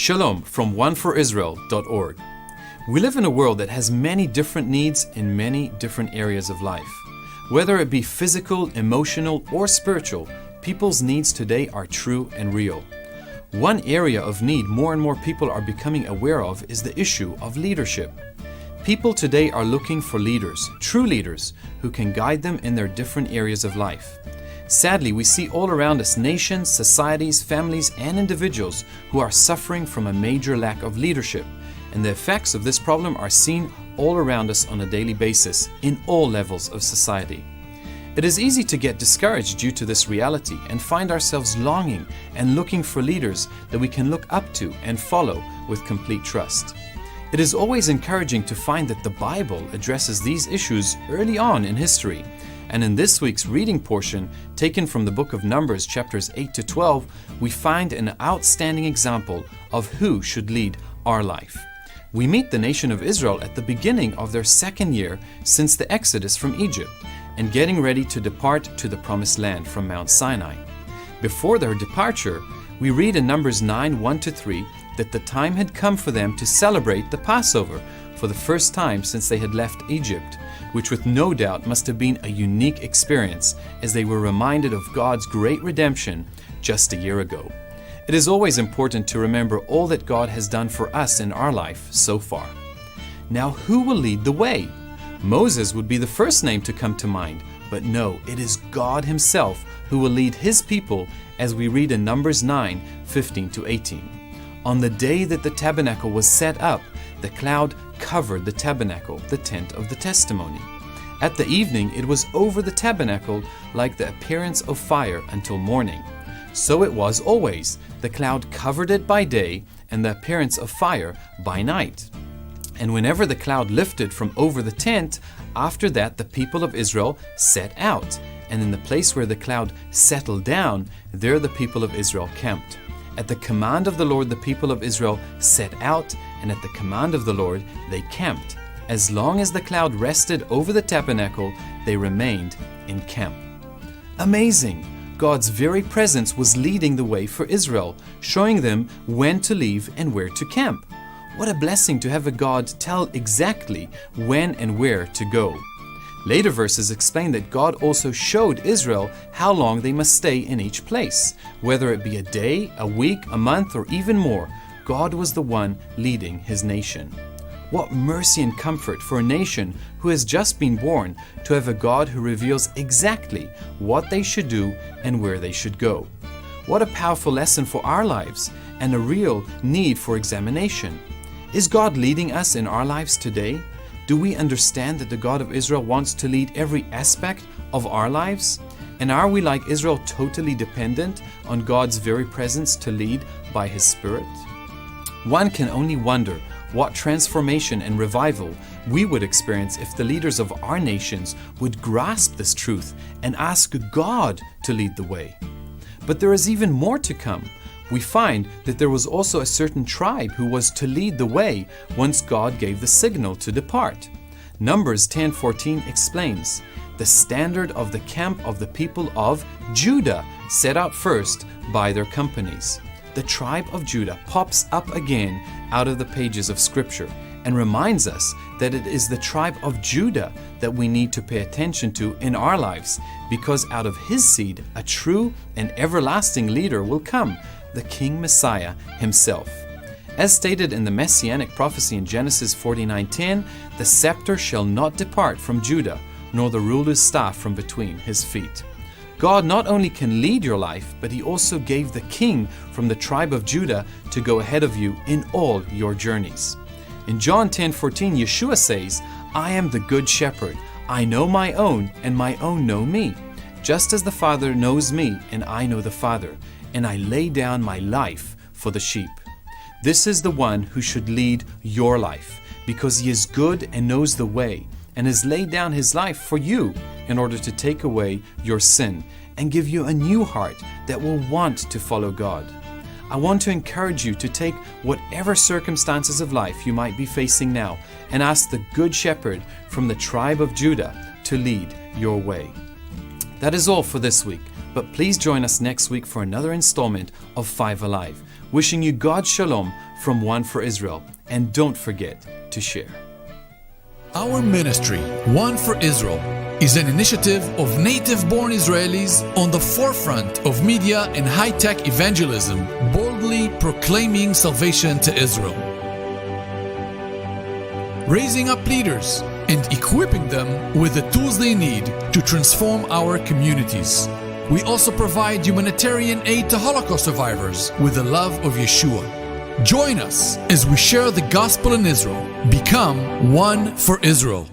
Shalom from oneforisrael.org. We live in a world that has many different needs in many different areas of life. Whether it be physical, emotional, or spiritual, people's needs today are true and real. One area of need more and more people are becoming aware of is the issue of leadership. People today are looking for leaders, true leaders, who can guide them in their different areas of life. Sadly, we see all around us nations, societies, families, and individuals who are suffering from a major lack of leadership, and the effects of this problem are seen all around us on a daily basis in all levels of society. It is easy to get discouraged due to this reality and find ourselves longing and looking for leaders that we can look up to and follow with complete trust. It is always encouraging to find that the Bible addresses these issues early on in history. And in this week's reading portion, taken from the book of Numbers, chapters 8 to 12, we find an outstanding example of who should lead our life. We meet the nation of Israel at the beginning of their second year since the Exodus from Egypt and getting ready to depart to the Promised Land from Mount Sinai. Before their departure, we read in Numbers 9, 1-3 that the time had come for them to celebrate the Passover for the first time since they had left Egypt, which with no doubt must have been a unique experience as they were reminded of God's great redemption just a year ago. It is always important to remember all that God has done for us in our life so far. Now, who will lead the way? Moses would be the first name to come to mind, but no, it is God Himself who will lead His people as we read in Numbers 9, 15-18. On the day that the tabernacle was set up, the cloud covered the tabernacle, the tent of the testimony. At the evening, it was over the tabernacle like the appearance of fire until morning. So it was always. The cloud covered it by day, and the appearance of fire by night. And whenever the cloud lifted from over the tent, after that the people of Israel set out. And in the place where the cloud settled down, there the people of Israel camped. At the command of the Lord, the people of Israel set out, and at the command of the Lord, they camped. As long as the cloud rested over the tabernacle, they remained in camp. Amazing! God's very presence was leading the way for Israel, showing them when to leave and where to camp. What a blessing to have a God tell exactly when and where to go. Later verses explain that God also showed Israel how long they must stay in each place. Whether it be a day, a week, a month, or even more, God was the one leading His nation. What mercy and comfort for a nation who has just been born to have a God who reveals exactly what they should do and where they should go. What a powerful lesson for our lives and a real need for examination. Is God leading us in our lives today? Do we understand that the God of Israel wants to lead every aspect of our lives? And are we, like Israel, totally dependent on God's very presence to lead by His Spirit? One can only wonder what transformation and revival we would experience if the leaders of our nations would grasp this truth and ask God to lead the way. But there is even more to come. We find that there was also a certain tribe who was to lead the way once God gave the signal to depart. Numbers 10:14 explains, "The standard of the camp of the people of Judah set out first by their companies." The tribe of Judah pops up again out of the pages of Scripture and reminds us that it is the tribe of Judah that we need to pay attention to in our lives, because out of his seed a true and everlasting leader will come, the King Messiah himself. As stated in the Messianic prophecy in Genesis 49:10, the scepter shall not depart from Judah, nor the ruler's staff from between his feet. God not only can lead your life, but He also gave the king from the tribe of Judah to go ahead of you in all your journeys. In John 10:14, Yeshua says, "I am the good shepherd. I know my own, and my own know me, just as the Father knows me, and I know the Father, and I lay down my life for the sheep." This is the one who should lead your life, because He is good and knows the way, and has laid down His life for you in order to take away your sin and give you a new heart that will want to follow God. I want to encourage you to take whatever circumstances of life you might be facing now and ask the Good Shepherd from the tribe of Judah to lead your way. That is all for this week. But please join us next week for another installment of 5 Alive. Wishing you God's shalom from One for Israel. And don't forget to share. Our ministry, One for Israel, is an initiative of native-born Israelis on the forefront of media and high-tech evangelism, boldly proclaiming salvation to Israel. Raising up leaders and equipping them with the tools they need to transform our communities. We also provide humanitarian aid to Holocaust survivors with the love of Yeshua. Join us as we share the gospel in Israel. Become One for Israel.